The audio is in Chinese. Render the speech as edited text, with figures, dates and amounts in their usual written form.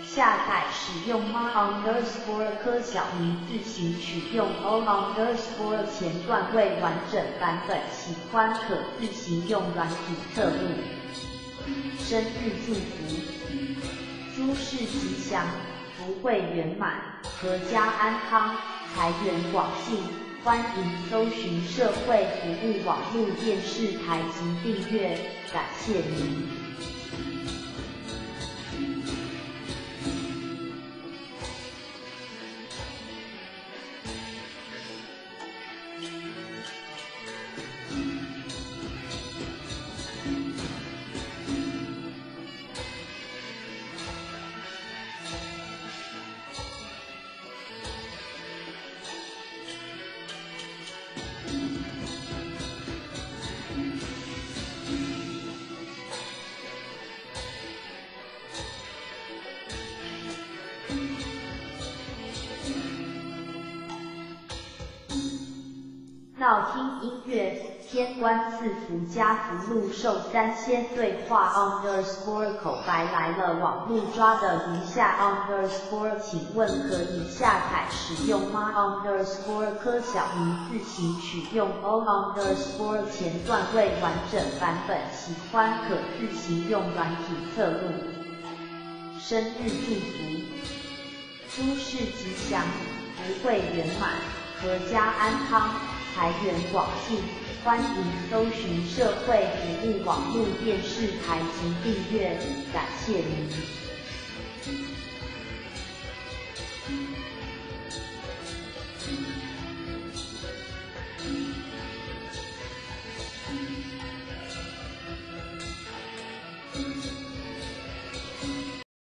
下载使用 ma__ 科小明自行取用 o__ 前段未完整版本，喜欢可自行用软体测录。生日祝福，诸事吉祥，福慧圆满，阖家安康，财源广进。欢迎搜寻社会服务网络电视台及订阅，感谢您。闹听音乐，天官赐福家福禄寿3000对话 __ 口白来了，网路抓的如下 __ 请问可以下载使用吗 __ 科小明自行取用 o__ 前段未完整版本，喜欢可自行用软体测录。生日祝福，诸事吉祥，福慧圆满，阖家安康，财源广进。欢迎搜寻社会服务网络电视台及订阅，感谢您。